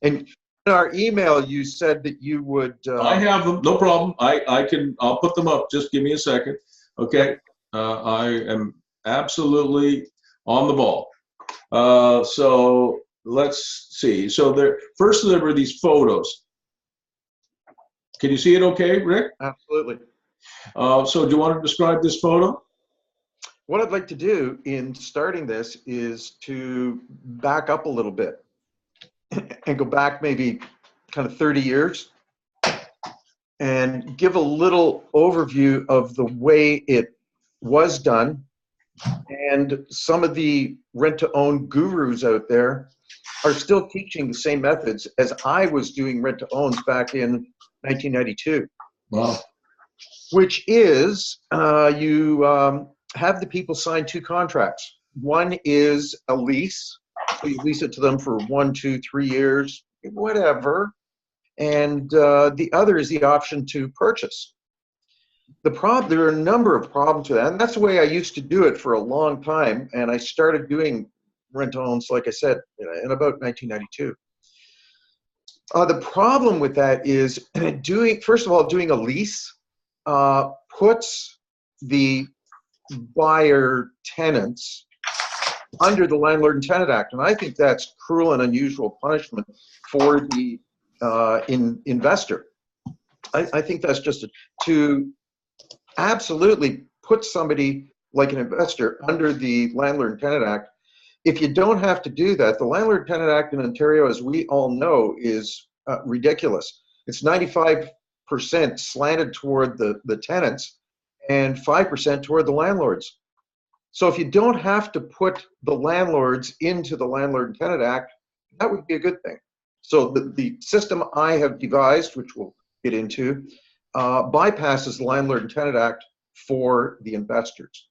And in our email, you said that you would. I have them, no problem. I'll put them up. Just give me a second. Okay. I am absolutely on the ball. So let's see. So first there were these photos. Can you see it okay, Rick? Absolutely. So do you want to describe this photo? What I'd like to do in starting this is to back up a little bit and go back maybe kind of 30 years and give a little overview of the way it was done. And some of the rent-to-own gurus out there are still teaching the same methods as I was doing rent-to-owns back in 1992. Wow. Which is you have the people sign 2 contracts. One is a lease. So you lease it to them for 1, 2, 3 years, whatever. And the other is the option to purchase. There are a number of problems with that, and that's the way I used to do it for a long time. And I started doing rent-to-owns, like I said, in about 1992. The problem with that is first of all, doing a lease puts the buyer tenants under the Landlord and Tenant Act, and I think that's cruel and unusual punishment for the investor. I think that's just to absolutely put somebody like an investor under the Landlord and Tenant Act. If you don't have to do that, the Landlord and Tenant Act in Ontario, as we all know, is ridiculous. It's 95% slanted toward the tenants and 5% toward the landlords. So if you don't have to put the landlords into the Landlord and Tenant Act, that would be a good thing. So the system I have devised, which we'll get into, bypasses the Landlord and Tenant Act for the investors.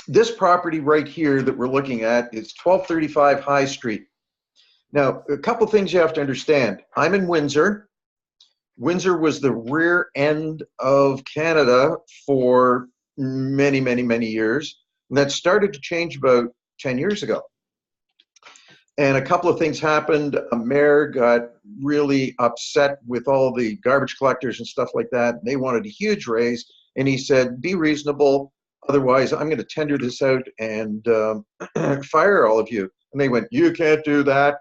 This property right here that we're looking at is 1235 High Street. Now, a couple things you have to understand. I'm in Windsor. Windsor was the rear end of Canada for many, many, many years. And that started to change about 10 years ago. And a couple of things happened. A mayor got really upset with all the garbage collectors and stuff like that. They wanted a huge raise. And he said, be reasonable. Otherwise, I'm going to tender this out and fire all of you. And they went, you can't do that.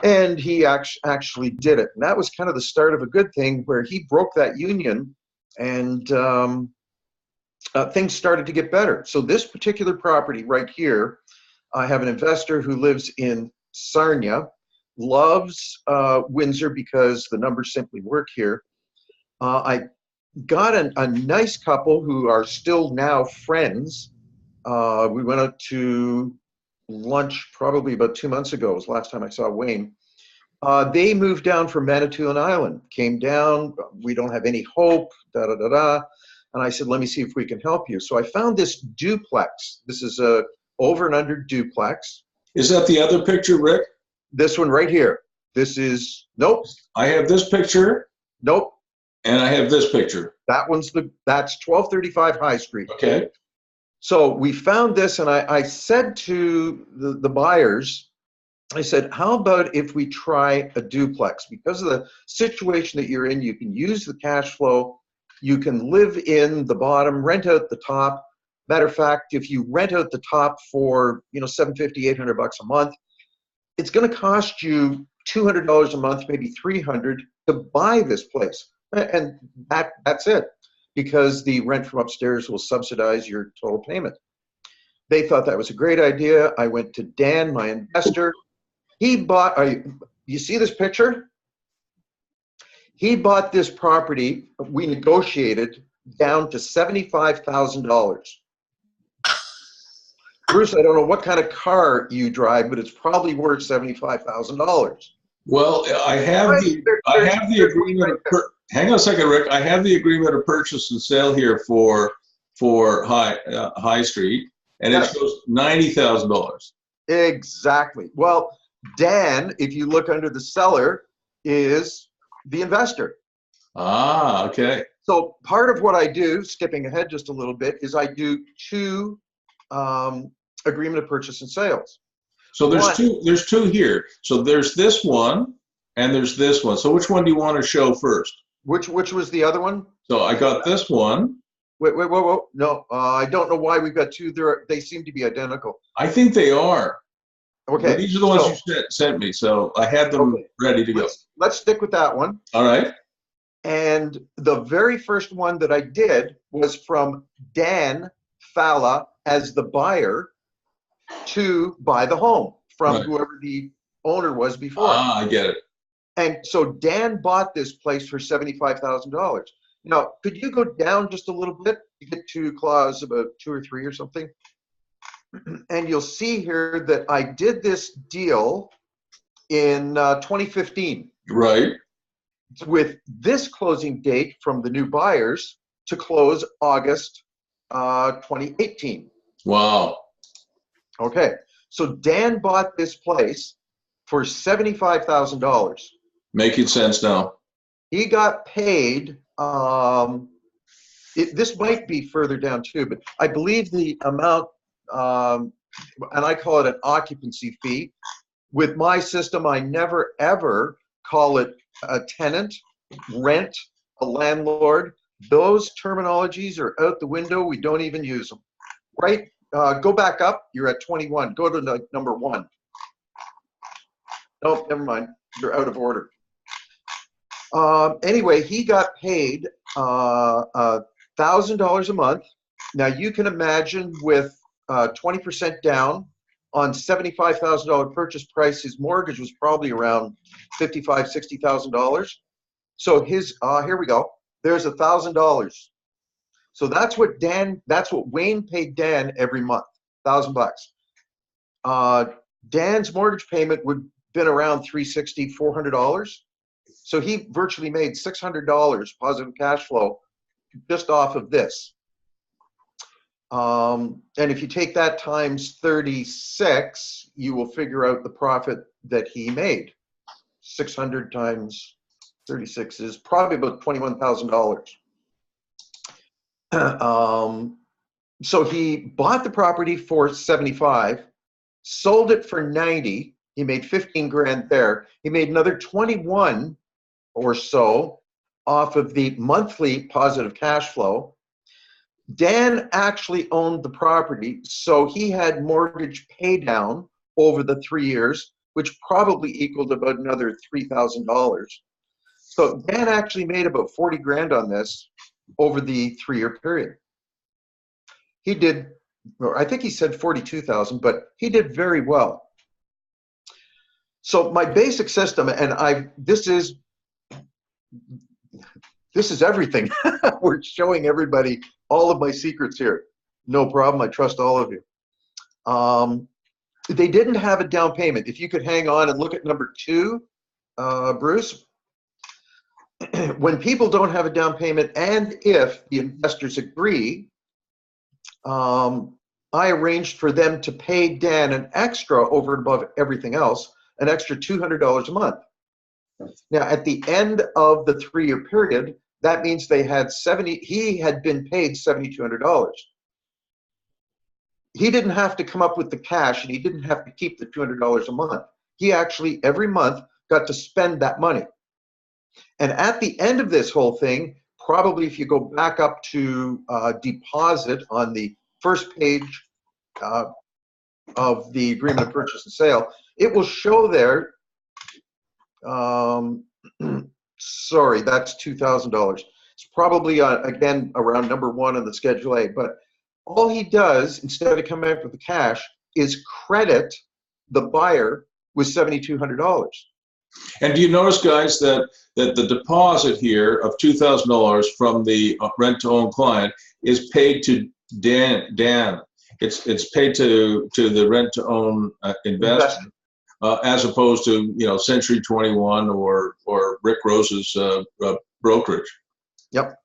And he actually did it. And that was kind of the start of a good thing where he broke that union and things started to get better. So this particular property right here, I have an investor who lives in Sarnia, loves Windsor because the numbers simply work here. I got a nice couple who are still now friends. We went out to lunch probably about 2 months ago. It was the last time I saw Wayne. They moved down from Manitoulin Island, came down. We don't have any hope, da-da-da-da. And I said, let me see if we can help you. So I found this duplex. This is a over and under duplex. Is that the other picture, Rick? This one right here. This is, nope. I have this picture. Nope. And I have this picture. That's 1235 High Street. Okay. So we found this, and I said to the buyers, I said, how about if we try a duplex? Because of the situation that you're in, you can use the cash flow, you can live in the bottom, rent out the top. Matter of fact, if you rent out the top for $750, $800 a month, it's going to cost you $200 a month, maybe $300 to buy this place. And that's it, because the rent from upstairs will subsidize your total payment. They thought that was a great idea. I went to Dan, my investor. He bought, you see this picture? He bought this property, we negotiated down to $75,000. Bruce, I don't know what kind of car you drive, but it's probably worth $75,000. Well, I have the agreement. Hang on a second, Rick. I have the agreement of purchase and sale here for High Street, and it shows $90,000. Exactly. Well, Dan, if you look under the seller, is the investor. Ah, okay. So part of what I do, skipping ahead just a little bit, is I do two agreement of purchase and sales. So there's two here. So there's this one and there's this one. So which one do you want to show first? Which was the other one? So I got this one. Wait. No, I don't know why we've got two. They seem to be identical. I think they are. Okay. But these are the ones you sent me. So I had them ready to go. Let's stick with that one. All right. And the very first one that I did was from Dan Falla as the buyer to buy the home from whoever the owner was before. Ah, I get it. And so Dan bought this place for $75,000. Now, could you go down just a little bit to get to clause about 2 or 3 or something? And you'll see here that I did this deal in 2015. Right. With this closing date from the new buyers to close August 2018. Wow. Okay, so Dan bought this place for $75,000. Making sense now. He got paid, this might be further down too, but I believe the amount, and I call it an occupancy fee. With my system, I never ever call it a tenant, rent, a landlord. Those terminologies are out the window. We don't even use them. Right? Go back up. You're at 21. Go to number 1. No, never mind. You're out of order. Anyway, he got paid $1,000 a month. Now you can imagine with 20% down on $75,000 purchase price, his mortgage was probably around $55,000, $60,000. So his, here we go. There's $1,000. So that's what Wayne paid Dan every month, $1,000. Dan's mortgage payment would have been around $360, $400. So he virtually made $600 positive cash flow just off of this. And if you take that times 36, you will figure out the profit that he made. 600 times 36 is probably about $21,000. So he bought the property for 75, sold it for 90. He made 15 grand there. He made another 21 or so off of the monthly positive cash flow. Dan actually owned the property, so he had mortgage pay down over the 3 years, which probably equaled about another $3,000. So Dan actually made about 40 grand on this over the 3-year period. He did, or I think he said 42,000, but he did very well. So my basic system, and this is everything. We're showing everybody all of my secrets here. No problem. I trust all of you. They didn't have a down payment. If you could hang on and look at number 2, Bruce. When people don't have a down payment, and if the investors agree, I arranged for them to pay Dan an extra over and above everything else, an extra $200 a month. Now, at the end of the 3-year period, that means they had he had been paid $7,200. He didn't have to come up with the cash, and he didn't have to keep the $200 a month. He actually, every month, got to spend that money. And at the end of this whole thing, probably if you go back up to deposit on the first page of the agreement of purchase and sale, it will show there, sorry, that's $2,000. It's probably, again, around number 1 on the Schedule A. But all he does, instead of coming up with the cash, is credit the buyer with $7,200. And do you notice, guys, that the deposit here of $2,000 from the rent-to-own client is paid to Dan? It's paid to the rent-to-own investor, as opposed to Century 21 or Rick Rose's brokerage. Yep.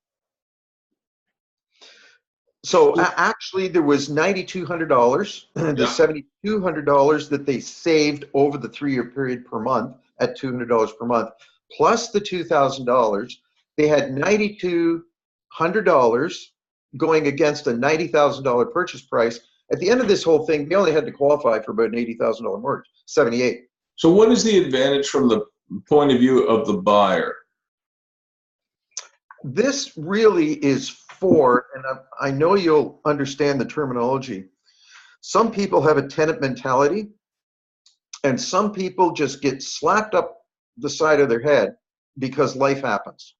So actually, there was $9,200, the $7,200 that they saved over the 3-year period per month at $200 per month, plus the $2,000. They had $9,200 going against a $90,000 purchase price. At the end of this whole thing, they only had to qualify for about an $80,000 mortgage, 78. So what is the advantage from the point of view of the buyer? This really is for, and I know you'll understand the terminology. Some people have a tenant mentality, and some people just get slapped up the side of their head because life happens.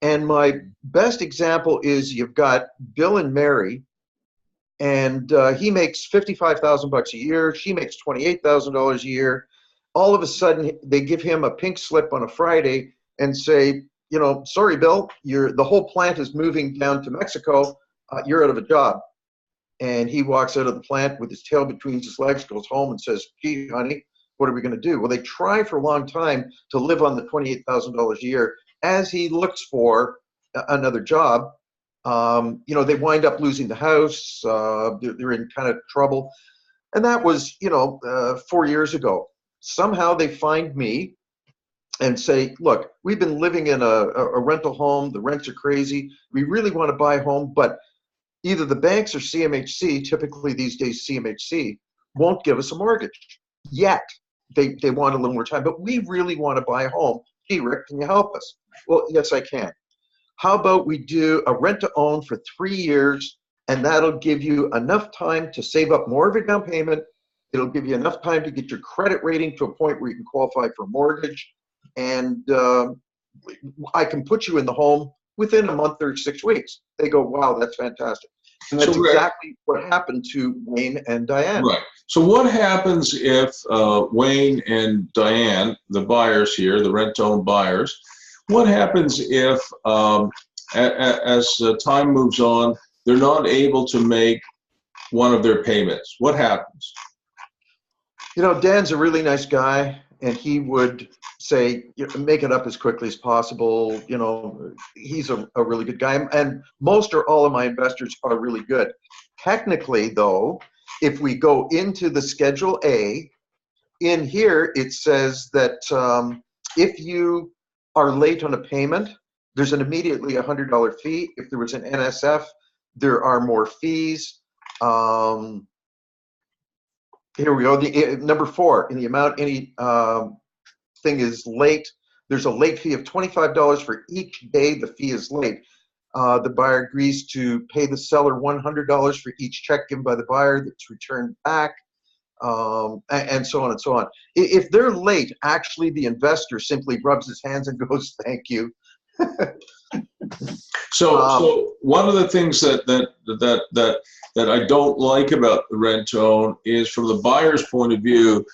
And my best example is you've got Bill and Mary, and he makes $55,000 a year. She makes $28,000 a year. All of a sudden, they give him a pink slip on a Friday and say, you know, sorry, Bill, the whole plant is moving down to Mexico. You're out of a job. And he walks out of the plant with his tail between his legs, goes home and says, gee, honey, what are we going to do? Well, they try for a long time to live on the $28,000 a year as he looks for another job. You know, they wind up losing the house. They're in kind of trouble. And that was, 4 years ago. Somehow they find me and say, look, we've been living in a rental home. The rents are crazy. We really want to buy a home, but either the banks or CMHC, typically these days CMHC, won't give us a mortgage yet. They want a little more time, but we really want to buy a home. Gee, Rick, can you help us? Well, yes, I can. How about we do a rent to own for 3 years, and that'll give you enough time to save up more of your down payment. It'll give you enough time to get your credit rating to a point where you can qualify for a mortgage. And I can put you in the home within a month or 6 weeks. They go, wow, that's fantastic. And that's exactly what happened to Wayne and Diane. Right. So what happens if Wayne and Diane, the buyers here, the rent-to-own buyers, what happens if, as time moves on, they're not able to make one of their payments? What happens? You know, Dan's a really nice guy, and he would say, make it up as quickly as possible. You know, he's a really good guy. And most or all of my investors are really good. Technically, though, if we go into the Schedule A, in here it says that if you are late on a payment, there's an immediately $100 fee. If there was an NSF, there are more fees. Here we go. Number 4, in the amount any thing is late, there's a late fee of $25 for each day the fee is late. The buyer agrees to pay the seller $100 for each check given by the buyer that's returned back, and so on and so on. If they're late, actually the investor simply rubs his hands and goes, thank you. So one of the things that I don't like about the rent to own is, from the buyer's point of view,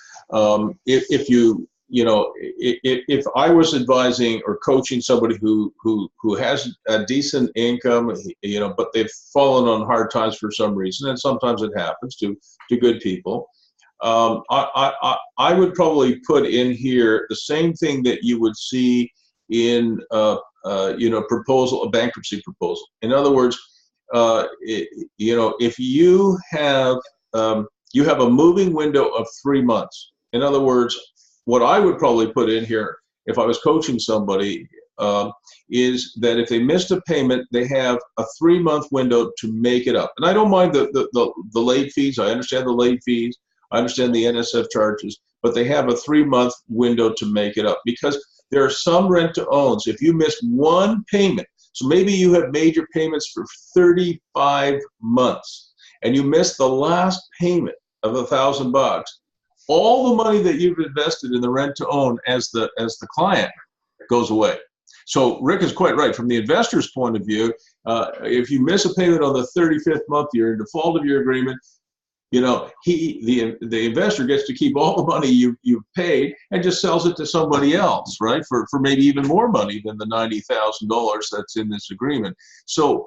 if I was advising or coaching somebody who has a decent income, but they've fallen on hard times for some reason, and sometimes it happens to good people, I would probably put in here the same thing that you would see in a bankruptcy proposal. In other words, if you have a moving window of 3 months. In other words, what I would probably put in here if I was coaching somebody is that if they missed a payment, they have a 3-month window to make it up. And I don't mind the late fees. I understand the late fees. I understand the NSF charges, but they have a 3-month window to make it up, because there are some rent-to-owns. If you miss one payment, so maybe you have made your payments for 35 months, and you missed the last payment of $1,000, all the money that you've invested in the rent-to-own as the client goes away. So Rick is quite right. From the investor's point of view, if you miss a payment on the 35th month, you're in default of your agreement. The investor gets to keep all the money you've paid and just sells it to somebody else, right? For maybe even more money than the $90,000 that's in this agreement. So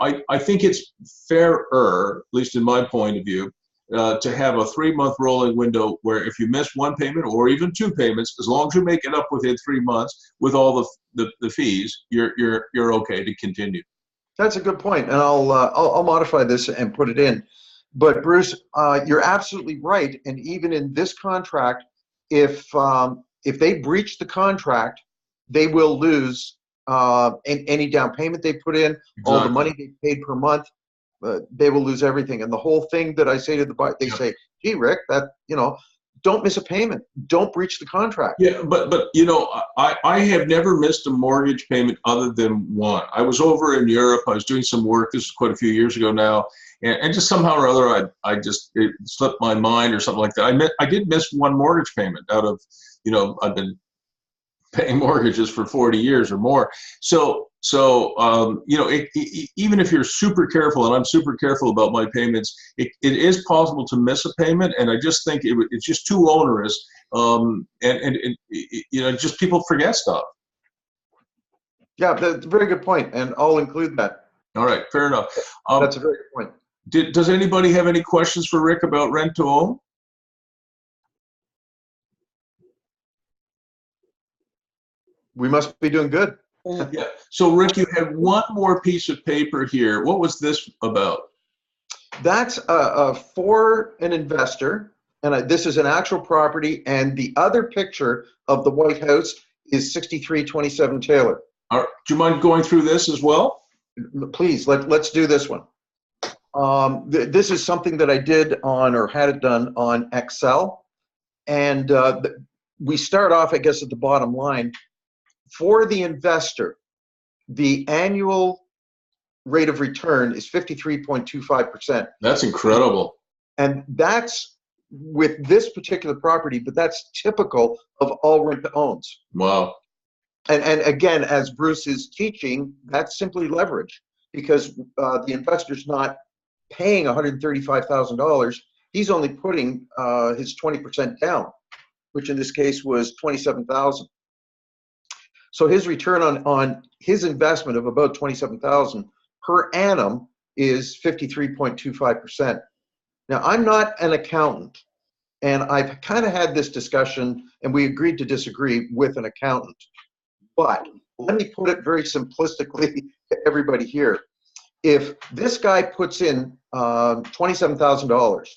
I think it's fairer, at least in my point of view, to have a 3-month rolling window where if you miss one payment or even 2 payments, as long as you make it up within 3 months with all the fees, you're okay to continue. That's a good point, and I'll modify this and put it in. But Bruce, you're absolutely right. And even in this contract, if they breach the contract, they will lose any down payment they put in, all the money they paid per month. they will lose everything. And the whole thing that I say to the buyer, they say, gee, Rick, that, don't miss a payment. Don't breach the contract. Yeah, but I have never missed a mortgage payment other than one. I was over in Europe. I was doing some work. This is quite a few years ago now. And just somehow or other, it slipped my mind or something like that. I did miss one mortgage payment out of, I've been paying mortgages for 40 years or more. So even if you're super careful, and I'm super careful about my payments, it is possible to miss a payment. And I just think it's just too onerous. Just people forget stuff. Yeah, that's a very good point, and I'll include that. All right, fair enough. That's a very good point. Does anybody have any questions for Rick about rent to own? We must be doing good. Yeah. So Rick, you have one more piece of paper here. What was this about? That's for an investor, and this is an actual property, and the other picture of the White House is 6327 Taylor. All right. Do you mind going through this as well? Please, let's do this one. This is something that I did on, or had it done on Excel, and we start off, I guess, at the bottom line. For the investor, the annual rate of return is 53.25%. That's incredible. And that's with this particular property, but that's typical of all rent-to-owns. Wow. And again, as Bruce is teaching, that's simply leverage, because the investor's not paying $135,000. He's only putting his 20% down, which in this case was $27,000. So his return on his investment of about $27,000 per annum is 53.25%. Now, I'm not an accountant, and I've kind of had this discussion, and we agreed to disagree with an accountant. But let me put it very simplistically to everybody here. If this guy puts in $27,000,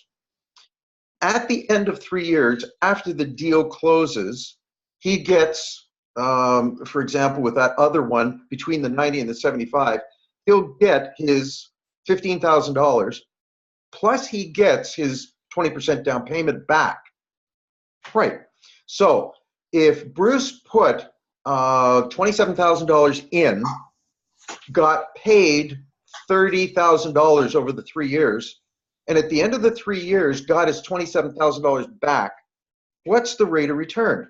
at the end of 3 years, after the deal closes, he gets, for example, with that other one, between the 90 and the 75, he'll get his $15,000, plus he gets his 20% down payment back. Right. So if Bruce put $27,000 in, got paid $30,000 over the 3 years, and at the end of the 3 years got his $27,000 back, what's the rate of return?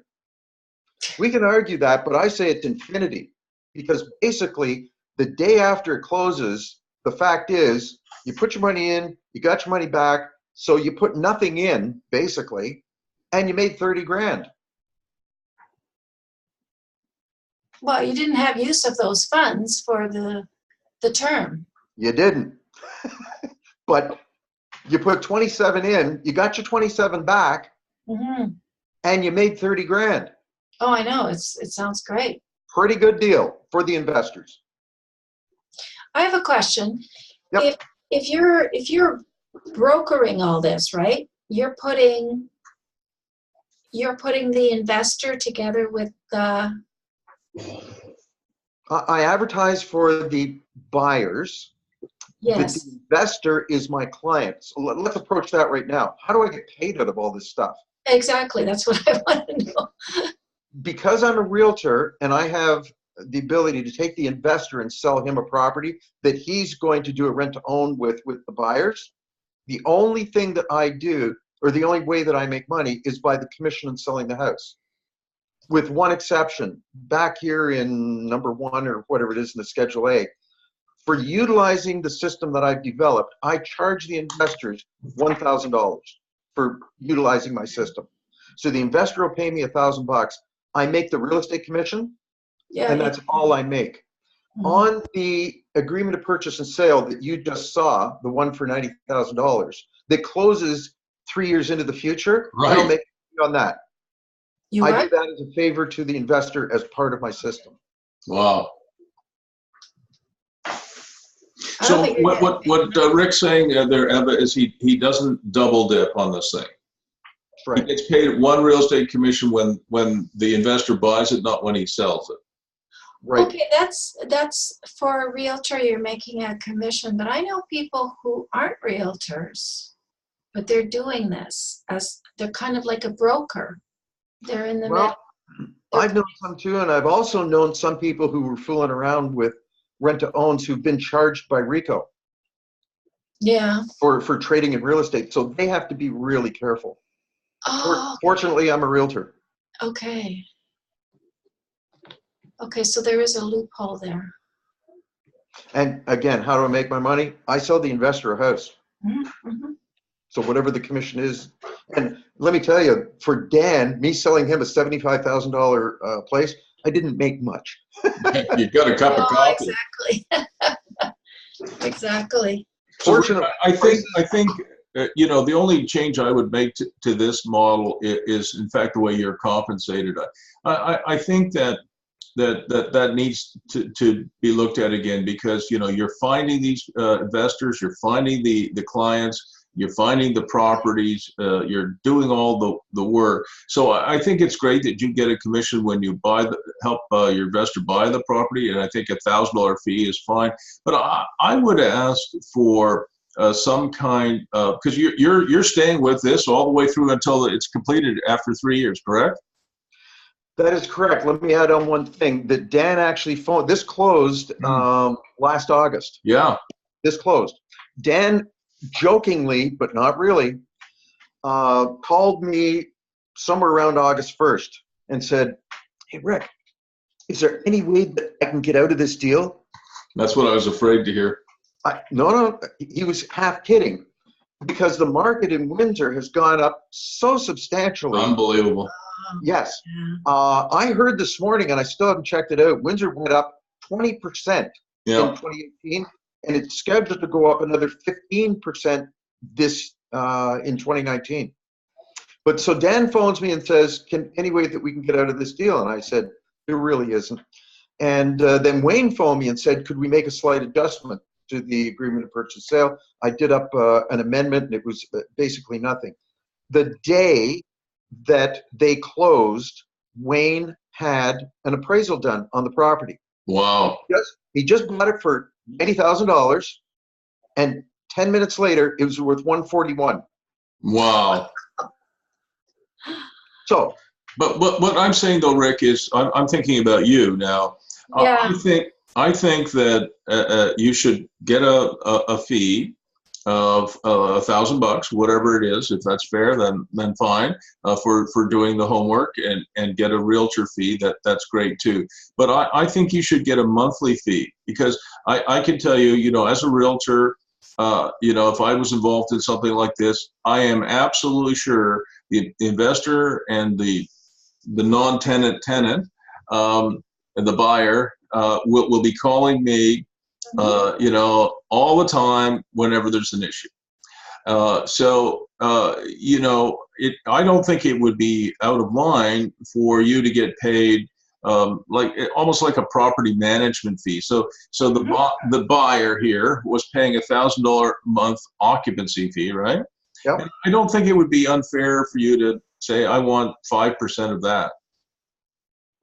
We can argue that, but I say it's infinity, because basically the day after it closes, the fact is you put your money in, you got your money back, so you put nothing in basically, and you made 30 grand. Well, you didn't have use of those funds for the term. You didn't. But you put 27 in, you got your 27 back, and you made 30 grand. Oh, I know. It sounds great. Pretty good deal for the investors. I have a question. Yep. If you're brokering all this, right? You're putting the investor together with the. I advertise for the buyers. Yes. The investor is my client. So let's approach that right now. How do I get paid out of all this stuff? Exactly. That's what I want to know. Because I'm a realtor and I have the ability to take the investor and sell him a property that he's going to do a rent to own with the buyers, the only thing that I do, or the only way that I make money, is by the commission on selling the house. With one exception, back here in number 1 or whatever it is in the Schedule A, for utilizing the system that I've developed, I charge the investors $1,000 for utilizing my system. So the investor will pay me $1,000. I make the real estate commission, and that's all I make. On the agreement of purchase and sale that you just saw, the one for $90,000, that closes 3 years into the future, I don't make money on that. I do that as a favor to the investor as part of my system. Wow. So what Rick's saying there, Eva, is he doesn't double dip on this thing. Right. He gets paid one real estate commission when the investor buys it, not when he sells it. Right. Okay, that's for a realtor, you're making a commission, but I know people who aren't realtors, but they're doing this as they're kind of like a broker. They're in the middle. Well, I've known some too, and I've also known some people who were fooling around with rent-to-owns who've been charged by RICO Yeah. for trading in real estate. So they have to be really careful. Oh, Fortunately, I'm a realtor. okay. Okay, so there is a loophole there. And again, how do I make my money? I sell the investor a house. Mm-hmm. So whatever the commission is. And let me tell you, for Dan, me selling him a $75,000 place, I didn't make much. You got a cup of coffee. Exactly. Exactly. So Fortunately, I think you know, the only change I would make to this model is in fact the way you're compensated. I think that needs to be looked at again, because you know, you're finding these investors, you're finding the clients, you're finding the properties, you're doing all the work. So I think it's great that you get a commission when you help your investor buy the property, and I think $1,000 fee is fine. But I would ask for some kind of, because you're staying with this all the way through until it's completed after 3 years, correct? that is correct. Let me add on one thing that Dan actually phoned. This closed last August. Yeah. This closed. Dan jokingly, but not really, called me somewhere around August 1st and said, "Hey, Rick, is there any way that I can get out of this deal?" That's what I was afraid to hear. No, he was half kidding, because the market in Windsor has gone up so substantially. Unbelievable. Yes. Yeah. I heard this morning, and I still haven't checked it out, Windsor went up 20% Yeah. in 2018, and it's scheduled to go up another 15% this in 2019. But so Dan phones me and says, any way that we can get out of this deal? And I said, there really isn't. And then Wayne phoned me and said, could we make a slight adjustment to the agreement of purchase sale? I did up an amendment, and it was basically nothing. The day that they closed, Wayne had an appraisal done on the property. Wow. He just bought it for $90,000, and 10 minutes later, it was worth $141,000. Wow. So, But what I'm saying though, Rick, is I'm thinking about you now. Yeah. I think that you should get a fee of $1,000, whatever it is. If that's fair, then fine, for doing the homework, and get a realtor fee. That's great too. But I think you should get a monthly fee, because I can tell you, you know, as a realtor, you know, if I was involved in something like this, I am absolutely sure the investor and the non-tenant tenant, and the buyer will be calling me, you know, all the time whenever there's an issue. So you know, I don't think it would be out of line for you to get paid almost like a property management fee. So the buyer here was paying $1,000 a month occupancy fee, right? yep. And I don't think it would be unfair for you to say, I want 5% of that.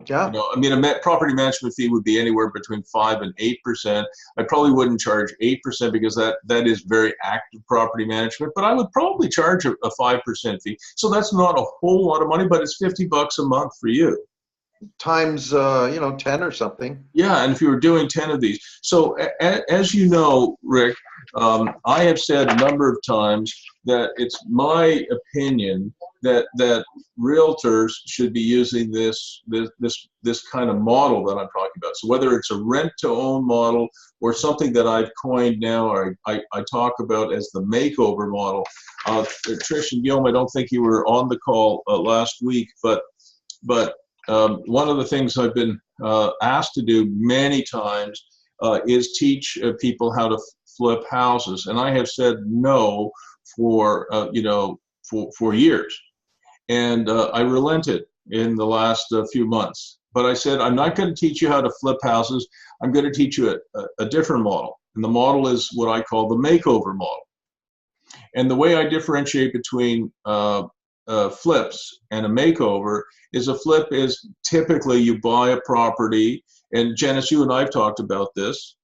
Yeah. You know, I mean, a property management fee would be anywhere between 5 and 8%. I probably wouldn't charge 8%, because that is very active property management, but I would probably charge a 5% fee. So that's not a whole lot of money, but it's $50 a month for you. Times, you know, 10 or something. Yeah, and if you were doing 10 of these. So as you know, Rick, I have said a number of times that it's my opinion that realtors should be using this kind of model that I'm talking about. So whether it's a rent-to-own model or something that I've coined now, or I talk about as the makeover model. Trish and Guillaume, I don't think you were on the call last week, but one of the things I've been asked to do many times is teach people how to flip houses, and I have said no for you know, for years, and I relented in the last few months. But I said, I'm not going to teach you how to flip houses. I'm going to teach you a different model, and the model is what I call the makeover model. And the way I differentiate between flips and a makeover is, a flip is typically you buy a property and Janice, you and I have talked about this.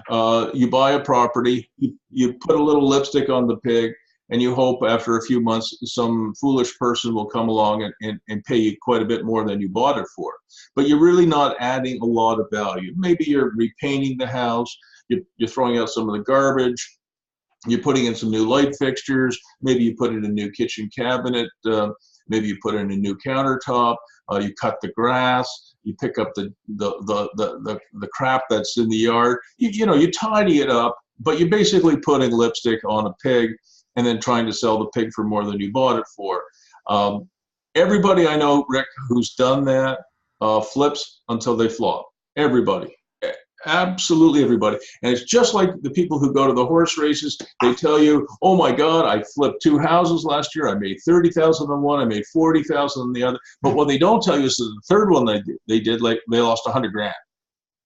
You buy a property, you put a little lipstick on the pig, and you hope after a few months some foolish person will come along and pay you quite a bit more than you bought it for. But you're really not adding a lot of value. Maybe you're repainting the house, you're throwing out some of the garbage, you're putting in some new light fixtures, maybe you put in a new kitchen cabinet, maybe you put in a new countertop, you cut the grass, you pick up the crap that's in the yard, you tidy it up, but you're basically putting lipstick on a pig and then trying to sell the pig for more than you bought it for. Everybody I know, Rick, who's done that flips until they flop. Everybody. Absolutely everybody. And it's just like the people who go to the horse races. They tell you, oh my God, I flipped 2 houses last year. I made 30,000 on one. I made 40,000 on the other. But what they don't tell you is that the third one they did, like they lost 100 grand.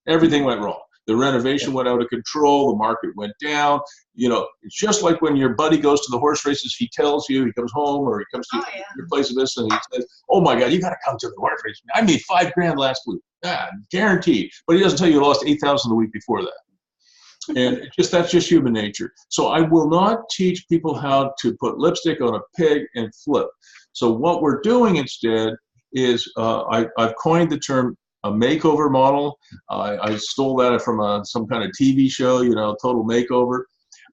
Everything went wrong. The renovation went out of control. The market went down. It's just like when your buddy goes to the horse races. He tells you, he comes home or he comes to your place of business and he says, oh my God, you got to come to the horse race. I made 5 grand last week. Guaranteed. But he doesn't tell you you lost 8,000 the week before that. And that's just human nature. So I will not teach people how to put lipstick on a pig and flip. So what we're doing instead is I've coined the term a makeover model. I stole that from some kind of TV show, Total Makeover.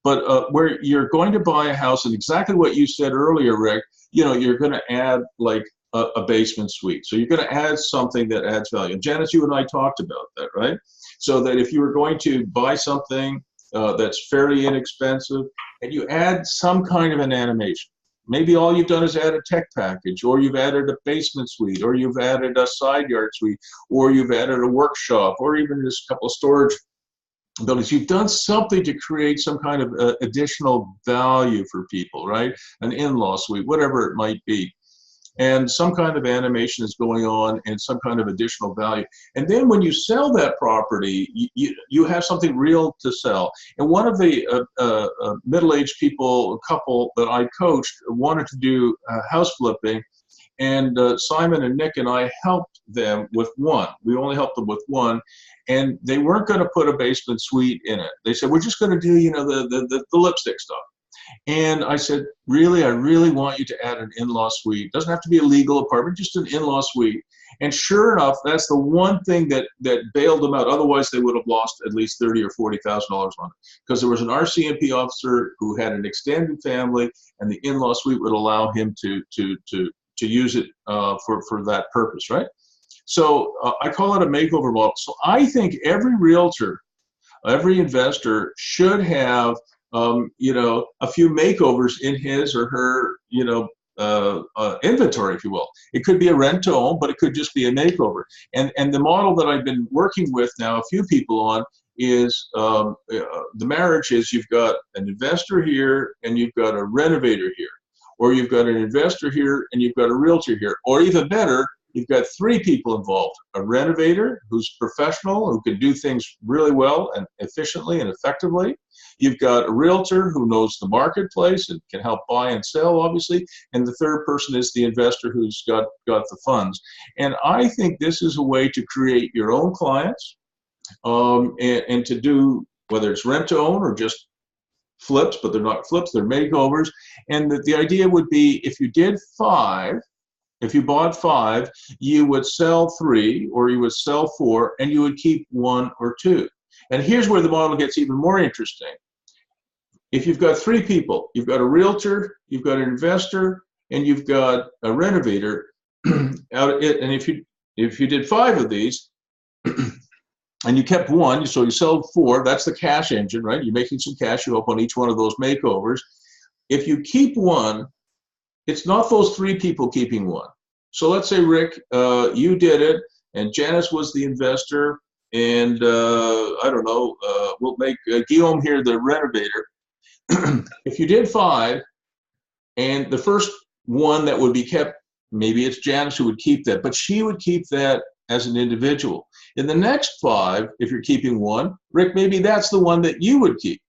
But where you're going to buy a house, and exactly what you said earlier, Rick, you're going to add like a basement suite. So you're going to add something that adds value. And Janice, you and I talked about that, right? So that if you were going to buy something that's fairly inexpensive, and you add some kind of an animation, maybe all you've done is add a tech package, or you've added a basement suite, or you've added a side yard suite, or you've added a workshop, or even just a couple of storage buildings. You've done something to create some kind of additional value for people, right? An in-law suite, whatever it might be. And some kind of animation is going on and some kind of additional value. And then when you sell that property, you have something real to sell. And one of the middle-aged couple that I coached wanted to do house flipping. And Simon and Nick and I helped them with one. We only helped them with one. And they weren't going to put a basement suite in it. They said, we're just going to do, the lipstick stuff. And I said, really, I really want you to add an in-law suite. It doesn't have to be a legal apartment, just an in-law suite. And sure enough, that's the one thing that bailed them out. Otherwise, they would have lost at least $30,000 or $40,000 on it. Because there was an RCMP officer who had an extended family, and the in-law suite would allow him to use it for that purpose, right? So I call it a makeover model. So I think every realtor, every investor should have a few makeovers in his or her, inventory, if you will. It could be a rent to own, but it could just be a makeover. And the model that I've been working with now a few people on is the marriage is you've got an investor here and you've got a renovator here, or you've got an investor here and you've got a realtor here, or even better, you've got 3 people involved: a renovator who's professional, who can do things really well and efficiently and effectively. You've got a realtor who knows the marketplace and can help buy and sell, obviously. And the third person is the investor who's got the funds. And I think this is a way to create your own clients and to do, whether it's rent to own or just flips, but they're not flips, they're makeovers. And the idea would be if you did 5, if you bought 5, you would sell 3 or you would sell 4 and you would keep 1 or 2. And here's where the model gets even more interesting. If you've got 3 people, you've got a realtor, you've got an investor, and you've got a renovator, and if you did 5 of these, and you kept 1, so you sold 4, that's the cash engine, right? You're making some cash, you hope, on each one of those makeovers. If you keep 1, it's not those 3 people keeping 1. So let's say, Rick, you did it, and Janice was the investor, and I don't know, we'll make Guillaume here the renovator. If you did 5, and the first one that would be kept, maybe it's Janice who would keep that, but she would keep that as an individual. In the next 5, if you're keeping 1, Rick, maybe that's the one that you would keep.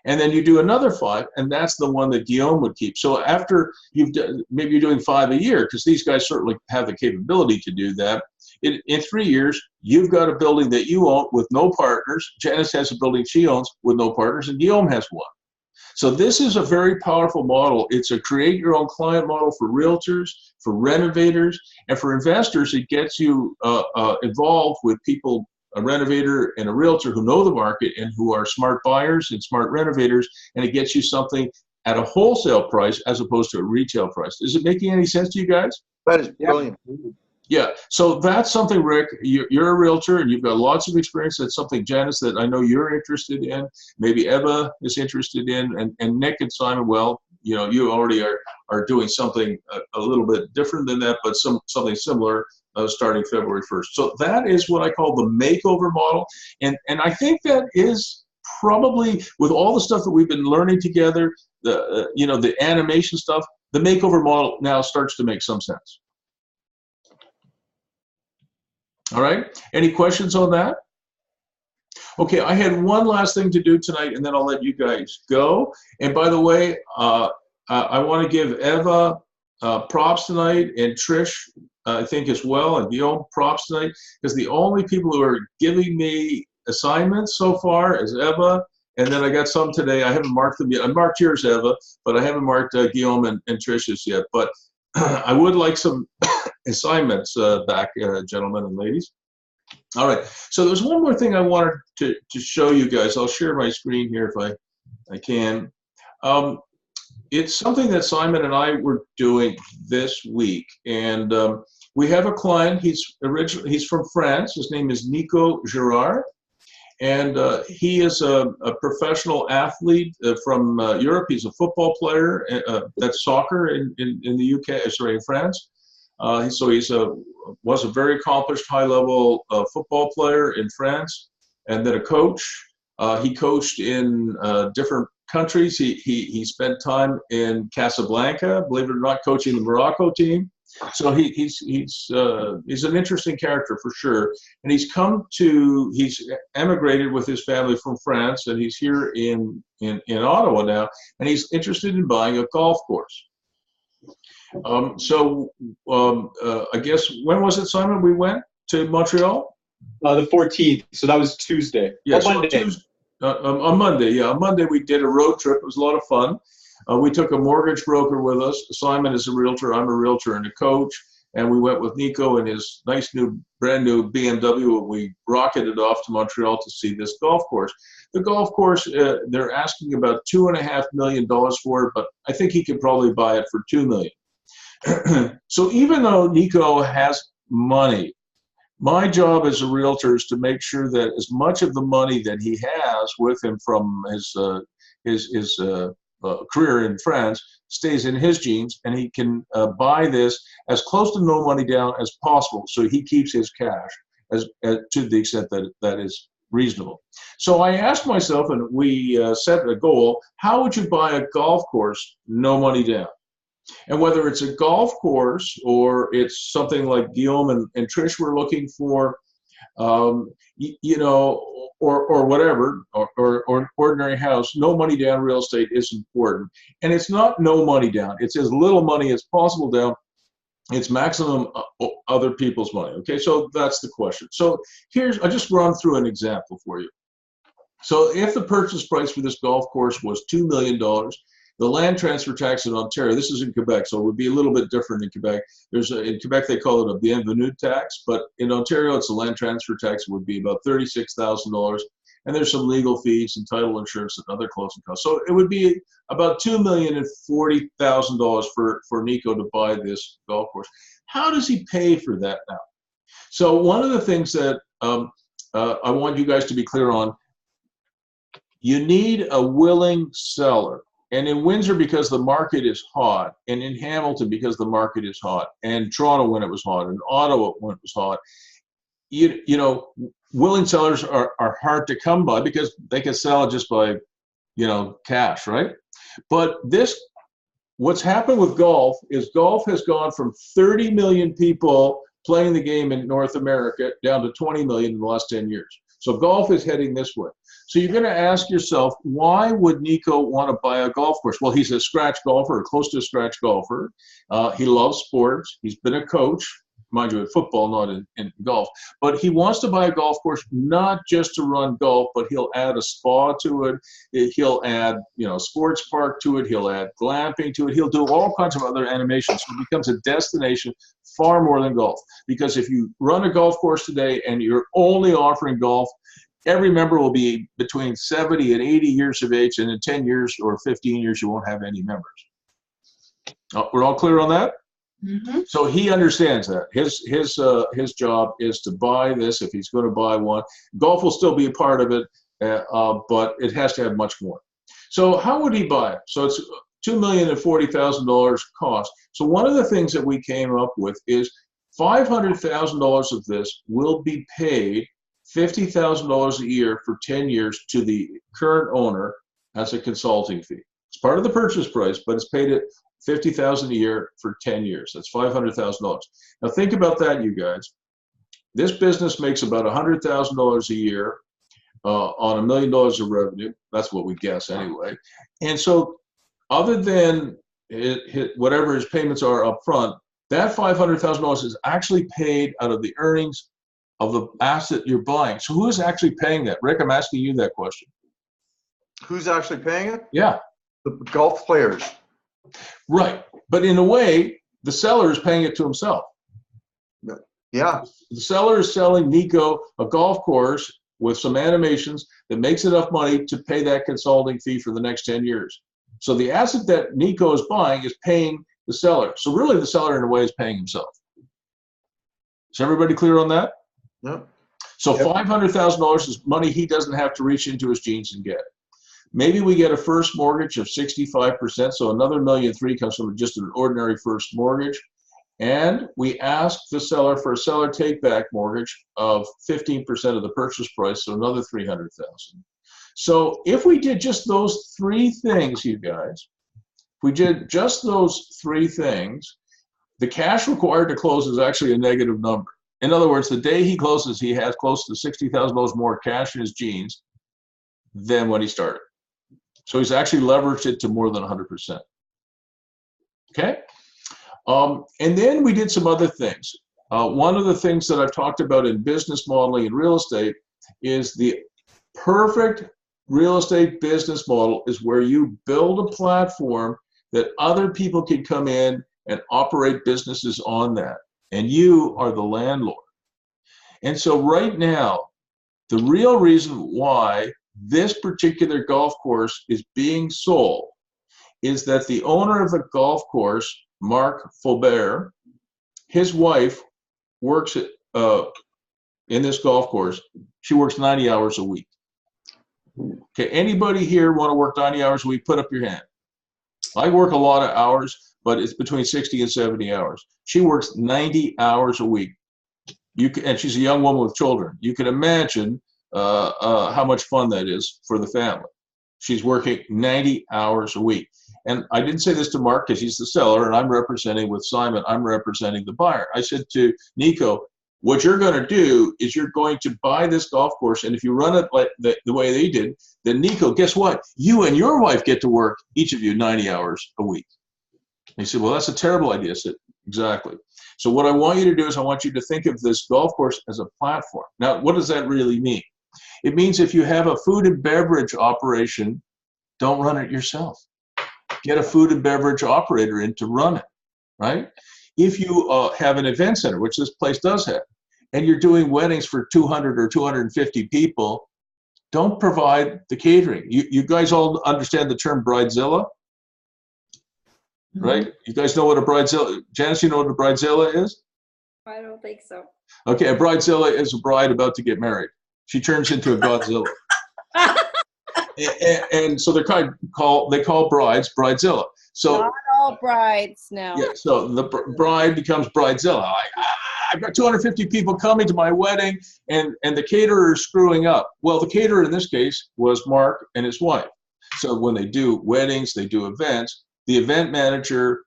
And then you do another 5, and that's the one that Guillaume would keep. So after you've done, maybe you're doing 5 a year, because these guys certainly have the capability to do that. In 3 years, you've got a building that you own with no partners. Janice has a building she owns with no partners, and Guillaume has one. So this is a very powerful model. It's a create your own client model for realtors, for renovators, and for investors. It gets you involved with people, a renovator and a realtor who know the market and who are smart buyers and smart renovators, and it gets you something at a wholesale price as opposed to a retail price. Is it making any sense to you guys? That is brilliant. Yeah, so that's something, Rick, you're a realtor and you've got lots of experience. That's something, Janice, that I know you're interested in. Maybe Eva is interested in, and Nick and Simon, well, you know, you already are doing something a little bit different than that, but something similar starting February 1st. So that is what I call the makeover model. And I think that is probably, with all the stuff that we've been learning together, the animation stuff, the makeover model now starts to make some sense. All right, any questions on that? Okay, I had one last thing to do tonight, and then I'll let you guys go. And by the way, I want to give Eva props tonight, and Trish, I think, as well, and Guillaume props tonight, because the only people who are giving me assignments so far is Eva, and then I got some today. I haven't marked them yet. I marked yours, Eva, but I haven't marked Guillaume and Trish's yet. But I would like some assignments back, gentlemen and ladies. All right, so there's one more thing I wanted to show you guys. I'll share my screen here if I can. It's something that Simon and I were doing this week, and we have a client. He's from France. His name is Nico Girard, and he is a professional athlete from Europe. He's a football player. That's soccer in the UK. Sorry, in France. So was a very accomplished high-level football player in France, and then a coach. He coached in different countries. He spent time in Casablanca, believe it or not, coaching the Morocco team. So he's an interesting character for sure. And he's emigrated with his family from France, and he's here in Ottawa now, and he's interested in buying a golf course. I guess, when was it, Simon, we went to Montreal? The 14th, so that was Tuesday. Yeah, on Monday. On Monday, yeah. On Monday we did a road trip. It was a lot of fun. We took a mortgage broker with us. Simon is a realtor, I'm a realtor and a coach. And we went with Nico in his nice brand new BMW, and we rocketed off to Montreal to see this golf course. The golf course, they're asking about $2.5 million for it, but I think he could probably buy it for $2 million. So even though Nico has money, my job as a realtor is to make sure that as much of the money that he has with him from his career in France stays in his jeans, and he can buy this as close to no money down as possible, so he keeps his cash as to the extent that that is reasonable. So I asked myself, and we set a goal: how would you buy a golf course no money down? And whether it's a golf course or it's something like Guillaume and Trish were looking for, or whatever, or an ordinary house, no money down real estate is important. And it's not no money down. It's as little money as possible down. It's maximum other people's money. Okay, so that's the question. So I just run through an example for you. So if the purchase price for this golf course was $2 million, the land transfer tax in Ontario, this is in Quebec, so it would be a little bit different in Quebec. In Quebec, they call it a bienvenue tax, but in Ontario, it's a land transfer tax. It would be about $36,000, and there's some legal fees and title insurance and other closing costs. So it would be about $2,040,000 for Nico to buy this golf course. How does he pay for that now? So one of the things that I want you guys to be clear on, you need a willing seller. And in Windsor, because the market is hot, and in Hamilton, because the market is hot, and Toronto when it was hot, and Ottawa when it was hot, willing sellers are hard to come by because they can sell it just by, cash, right? But what's happened with golf is golf has gone from 30 million people playing the game in North America down to 20 million in the last 10 years. So golf is heading this way. So you're going to ask yourself, why would Nico want to buy a golf course? Well, he's a scratch golfer, or close to a scratch golfer. He loves sports. He's been a coach. mind you, in football, not in golf. But he wants to buy a golf course not just to run golf, but he'll add a spa to it. He'll add, sports park to it. He'll add glamping to it. He'll do all kinds of other animations. So it becomes a destination far more than golf. Because if you run a golf course today and you're only offering golf, every member will be between 70 and 80 years of age, and in 10 years or 15 years, you won't have any members. We're all clear on that? Mm-hmm. So he understands that. His job is to buy this if he's going to buy one. Golf will still be a part of it, but it has to have much more. So how would he buy it? So it's $2,040,000 cost. So one of the things that we came up with is $500,000 of this will be paid $50,000 a year for 10 years to the current owner as a consulting fee. It's part of the purchase price, but it's paid at $50,000 a year for 10 years. That's $500,000. Now think about that, you guys. This business makes about $100,000 a year on $1 million of revenue. That's what we guess anyway. And so other than whatever his payments are up front, that $500,000 is actually paid out of the earnings of the asset you're buying. So who is actually paying that? Rick, I'm asking you that question. Who's actually paying it? Yeah. The golf players. Right. But in a way, the seller is paying it to himself. Yeah. The seller is selling Nico a golf course with some animations that makes enough money to pay that consulting fee for the next 10 years. So the asset that Nico is buying is paying the seller. So really the seller in a way is paying himself. Is everybody clear on that? Yep. So $500,000 is money he doesn't have to reach into his jeans and get. Maybe we get a first mortgage of 65%, so another $1.3 million comes from just an ordinary first mortgage. And we ask the seller for a seller take-back mortgage of 15% of the purchase price, so another $300,000. So if we did just those three things, you guys, if we did just those three things, the cash required to close is actually a negative number. In other words, the day he closes, he has close to $60,000 more cash in his jeans than when he started. So he's actually leveraged it to more than 100%. Okay? And then we did some other things. One of the things that I've talked about in business modeling and real estate is the perfect real estate business model is where you build a platform that other people can come in and operate businesses on that. And you are the landlord. And so right now, the real reason why this particular golf course is being sold is that the owner of the golf course, Mark Faubert, his wife works at, in this golf course. She works 90 hours a week. Okay, anybody here want to work 90 hours a week? Put up your hand. I work a lot of hours, but it's between 60 and 70 hours. She works 90 hours a week. And she's a young woman with children. You can imagine how much fun that is for the family. She's working 90 hours a week. And I didn't say this to Mark because he's the seller, and I'm representing with Simon, I'm representing the buyer. I said to Nico, what you're going to do is you're going to buy this golf course, and if you run it like the way they did, then Nico, guess what? You and your wife get to work, each of you, 90 hours a week. And he said, well, that's a terrible idea. I said, exactly. So what I want you to do is I want you to think of this golf course as a platform. Now, what does that really mean? It means if you have a food and beverage operation, don't run it yourself. Get a food and beverage operator in to run it, right? If you have an event center, which this place does have, and you're doing weddings for 200 or 250 people, don't provide the catering. You guys all understand the term bridezilla, right? You guys know what a bridezilla, Janice, you know what a bridezilla is? I don't think so. Okay, a bridezilla is a bride about to get married. She turns into a Godzilla. and so they call brides bridezilla. So not all brides now. Yeah, so the bride becomes bridezilla. I've got 250 people coming to my wedding, and the caterer is screwing up. Well, the caterer in this case was Mark and his wife. So when they do weddings, they do events, the event manager,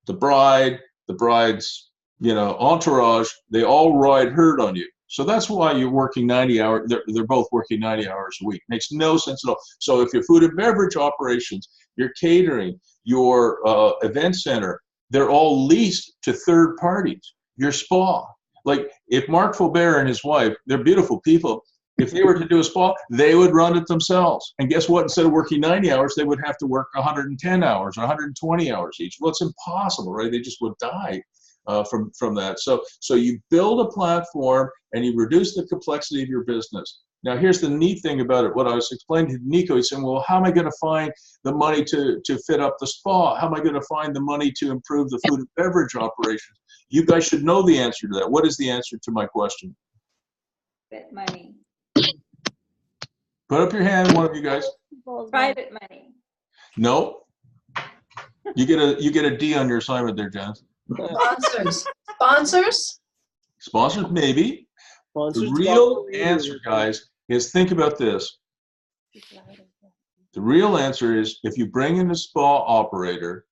the bride, the bride's entourage, they all ride herd on you. So that's why you're working 90 hours. They're both working 90 hours a week. Makes no sense at all. So if your food and beverage operations, your catering, your event center, they're all leased to third parties. your spa. Like if Mark Faubert and his wife, they're beautiful people. If they were to do a spa, they would run it themselves. And guess what? Instead of working 90 hours, they would have to work 110 hours or 120 hours each. Well, it's impossible, right? They just would die from that. So you build a platform and you reduce the complexity of your business. Now, here's the neat thing about it. What I was explaining to Nico, he's saying, well, how am I going to find the money to fit up the spa? How am I going to find the money to improve the food and beverage operations? You guys should know the answer to that. What is the answer to my question? Private money. Put up your hand, one of you guys. Private money. No. You get a D on your assignment there, Janice. Sponsors. Sponsors? Sponsors, maybe. The real answer, guys, is think about this. The real answer is if you bring in a spa operator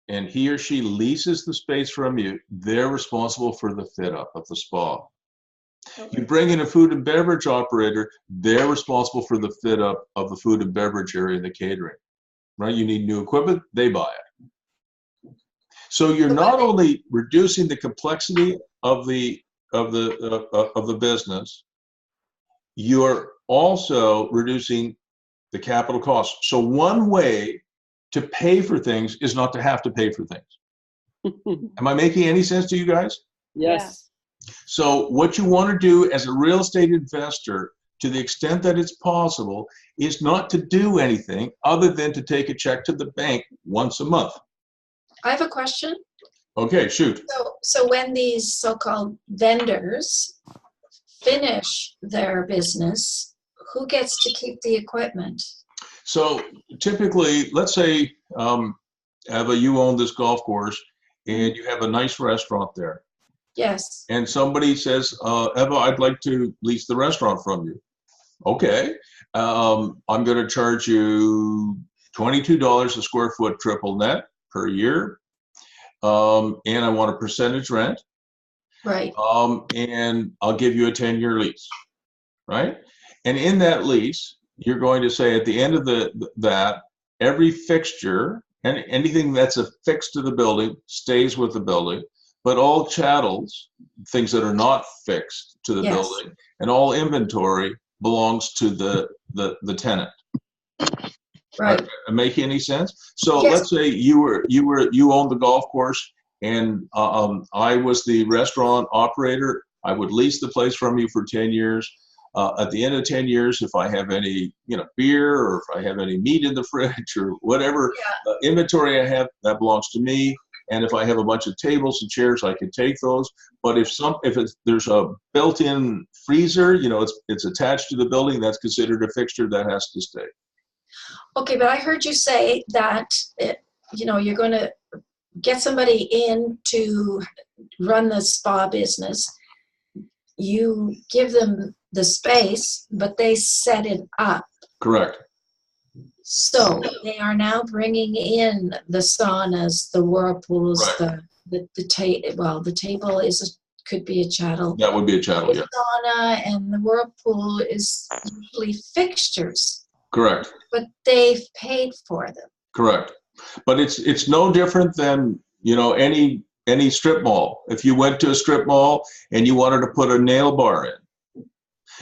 and he or she leases the space from you, they're responsible for the fit up of the spa. You bring in a food and beverage operator, they're responsible for the fit up of the food and beverage area and the catering, right? You need new equipment, they buy it. So you're not only reducing the complexity of the business, you're also reducing the capital costs. So one way to pay for things is not to have to pay for things. Am I making any sense to you guys? Yes. So what you want to do as a real estate investor, to the extent that it's possible, is not to do anything other than to take a check to the bank once a month. I have a question. Okay, shoot. So when these so-called vendors finish their business, who gets to keep the equipment? So typically, let's say, Eva, you own this golf course and you have a nice restaurant there. Yes. And somebody says, Eva, I'd like to lease the restaurant from you. Okay. I'm going to charge you $22 a square foot triple net per year. And I want a percentage rent. Right. And I'll give you a 10-year lease. Right? And in that lease, you're going to say at the end of that, every fixture and anything that's affixed to the building stays with the building. But all chattels, things that are not fixed to the building, and all inventory belongs to the tenant. Right. Make any sense? So Yes. let's say you owned the golf course, and I was the restaurant operator. I would lease the place from you for 10 years. At the end of 10 years, if I have any beer or if I have any meat in the fridge or whatever inventory I have, that belongs to me. And if I have a bunch of tables and chairs, I can take those. But there's a built-in freezer, it's attached to the building, that's considered a fixture, that has to stay. Okay, but I heard you say that you're going to get somebody in to run the spa business. You give them the space, but they set it up. Correct. So they are now bringing in the saunas, the whirlpools, Right. the table could be a chattel. That would be a chattel, The yeah. sauna and the whirlpool is usually fixtures, Correct. but they've paid for them. Correct. But it's no different than any strip mall. If you went to a strip mall and you wanted to put a nail bar in,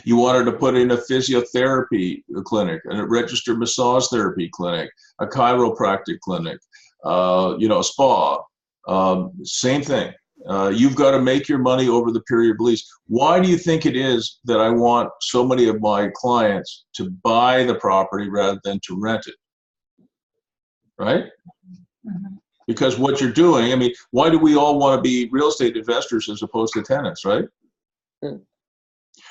you wanted to put in a physiotherapy clinic, a registered massage therapy clinic, a chiropractic clinic, a spa, same thing. You've got to make your money over the period of lease. Why do you think it is that I want so many of my clients to buy the property rather than to rent it? Right? Mm-hmm. Because what you're doing, why do we all want to be real estate investors as opposed to tenants, right?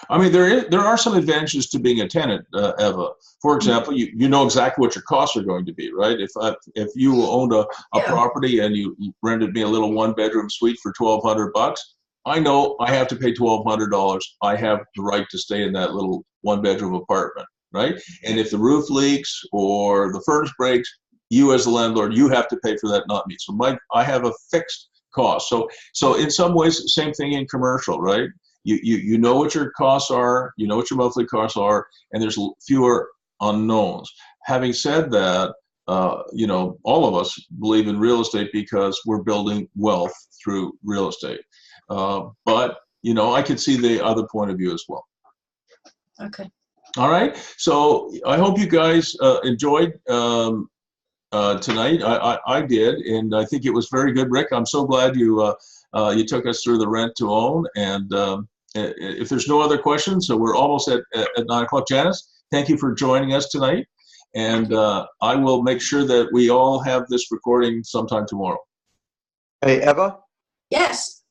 There are some advantages to being a tenant, Eva. For example, you know exactly what your costs are going to be, right? If you owned a property and you rented me a little one-bedroom suite for $1,200, I know I have to pay $1,200. I have the right to stay in that little one-bedroom apartment, right? And if the roof leaks or the furnace breaks, you as the landlord, you have to pay for that, not me. So I have a fixed cost. So in some ways, same thing in commercial, right? You know what your costs are, you know what your monthly costs are, and there's fewer unknowns. Having said that, all of us believe in real estate because we're building wealth through real estate. But, you know, I could see the other point of view as well. Okay. All right. So I hope you guys enjoyed tonight. I did, and I think it was very good. Rick, I'm so glad you took us through the rent to own. And if there's no other questions, so we're almost at 9 o'clock. Janice, thank you for joining us tonight. And I will make sure that we all have this recording sometime tomorrow. Hey, Eva, Yes.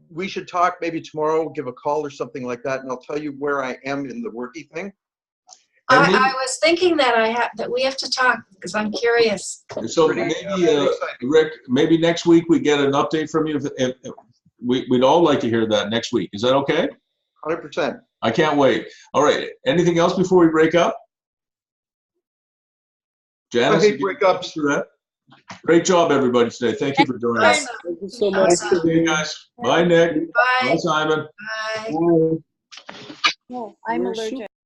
we should talk maybe tomorrow, give a call or something like that, and I'll tell you where I am in the worky thing. And I was thinking that we have to talk because I'm curious. So Pretty, maybe, pretty exciting. Rick, maybe next week we get an update from you. If we'd all like to hear that next week. Is that okay? 100%. I can't wait. All right. Anything else before we break up? Janice, I hate breakups. for that. Great job, everybody, today. Thank you for joining us. Awesome. Thank you so much. Awesome. See you guys. Bye, Nick. Bye, Bye. Simon. Bye. Bye. No, I'm allergic.